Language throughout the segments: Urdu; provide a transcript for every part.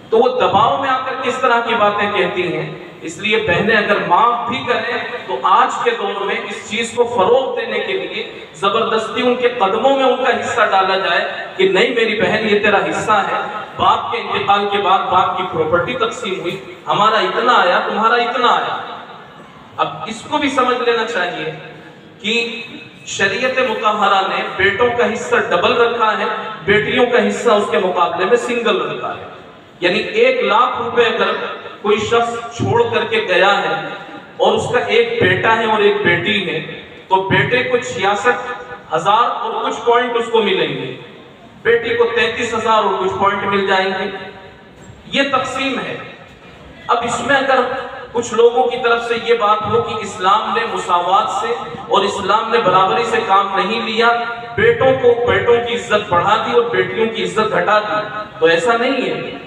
تو وہ دباؤ میں آ کر کس طرح کی باتیں کہتی ہیں. اس لیے بہنیں اگر معاف بھی کریں تو آج کے دور میں اس چیز کو فروغ دینے کے لیے زبردستی ان کے قدموں میں ان کا حصہ ڈالا جائے کہ نہیں میری بہن یہ تیرا حصہ ہے. باپ کے انتقال کے بعد باپ کی پراپرٹی تقسیم ہوئی, ہمارا اتنا آیا تمہارا اتنا آیا. اب اس کو بھی سمجھ لینا چاہیے کہ شریعت مطہرہ نے بیٹوں کا حصہ ڈبل رکھا ہے, بیٹیوں کا حصہ اس کے مقابلے میں سنگل رکھا ہے. یعنی 1,00,000 روپے اگر کوئی شخص چھوڑ کر کے گیا ہے اور اس کا ایک بیٹا ہے اور ایک بیٹی ہے, تو بیٹے کو 66,000 اور کچھ پوائنٹ اس کو ملیں گے, بیٹی کو 33,000 اور کچھ پوائنٹ مل جائیں گے. یہ تقسیم ہے. اب اس میں اگر کچھ لوگوں کی طرف سے یہ بات ہو کہ اسلام نے مساوات سے اور اسلام نے برابری سے کام نہیں لیا, بیٹوں کی عزت بڑھا دی اور بیٹیوں کی عزت گھٹا دی, تو ایسا نہیں ہے.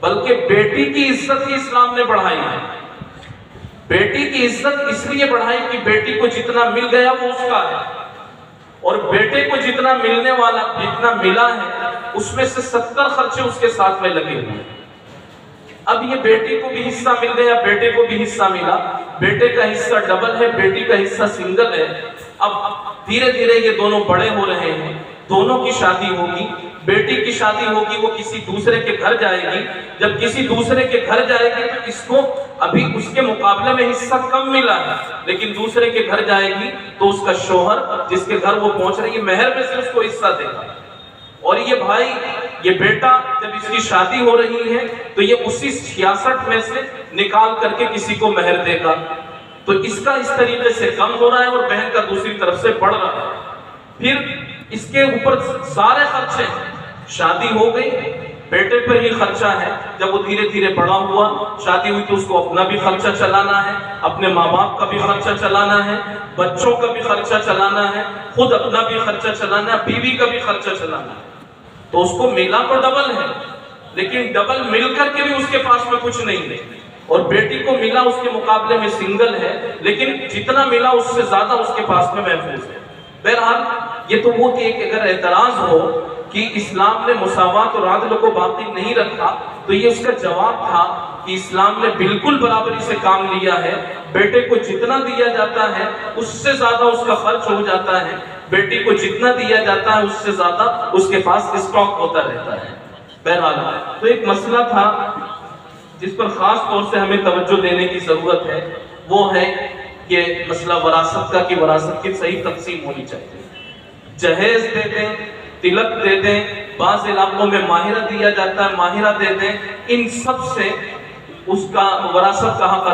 بلکہ بیٹی کی عزت ہی اسلام نے بڑھائی ہے. بیٹی کی عزت اس لیے بڑھائی کہ بیٹی کو جتنا مل گیا وہ اس کا ہے, اور بیٹے کو جتنا ملا ہے اس میں سے 70 خرچے اس کے ساتھ میں لگے ہوئے. اب یہ بیٹی کو بھی حصہ مل گیا, بیٹے کو بھی حصہ ملا, بیٹے کا حصہ ڈبل ہے, بیٹی کا حصہ سنگل ہے. اب دھیرے دھیرے یہ دونوں بڑے ہو رہے ہیں, دونوں کی شادی ہوگی. بیٹی کی شادی ہوگی, وہ کسی دوسرے کے گھر جائے گی. جب کسی دوسرے کے گھر جائے گی تو اس کو ابھی اس کے مقابلے میں حصہ کم ملا ہے, لیکن دوسرے کے گھر جائے گی تو اس کا شوہر جس کے گھر وہ پہنچ رہی ہے مہر میں سے اس کو حصہ دے گا. اور یہ بھائی, یہ بیٹا جب اس کی شادی ہو رہی ہے تو یہ اسی 66 میں سے نکال کر کے کسی کو مہر دے گا. تو اس کا اس طریقے سے کم ہو رہا ہے اور بہن کا دوسری طرف سے بڑھ رہا ہے. پھر اس کے اوپر سارے خرچے, شادی ہو گئی, بیٹے پر ہی خرچہ ہے. جب وہ دھیرے دھیرے بڑا ہوا, شادی ہوئی تو اس کو اپنا بھی خرچہ چلانا ہے, اپنے ماں باپ کا بھی خرچہ چلانا ہے, بچوں کا بھی خرچہ چلانا ہے, خود اپنا بھی خرچہ چلانا ہے, بیوی کا بھی خرچہ چلانا ہے. تو اس کو ملا تو ڈبل ہے, لیکن ڈبل مل کر کے بھی اس کے پاس میں کچھ نہیں ہے. اور بیٹی کو ملا اس کے مقابلے میں سنگل ہے, لیکن جتنا ملا اس سے زیادہ اس کے پاس میں محفوظ ہے. بہرحال یہ تو وہ کہ اگر اعتراض ہو کہ اسلام نے مساوات اور عدل کو باقی نہیں رکھا, تو یہ اس کا جواب تھا کہ اسلام نے بالکل برابری سے کام لیا ہے. بیٹے کو جتنا دیا جاتا ہے اس سے زیادہ اس کا خرچ ہو جاتا ہے, بیٹی کو جتنا دیا جاتا ہے اس سے زیادہ اس کے پاس اسٹاک ہوتا رہتا ہے. بہرحال تو ایک مسئلہ تھا جس پر خاص طور سے ہمیں توجہ دینے کی ضرورت ہے, وہ ہے کہ مسئلہ وراثت کا, کہ وراثت کی صحیح تقسیم ہونی چاہیے. جہیز دے دیں, تلک دے دیں, بعض علاقوں میں ماہرہ دیا جاتا ہے, ماہرہ دے دیں, ان سب سے اس کا وراثت کا حق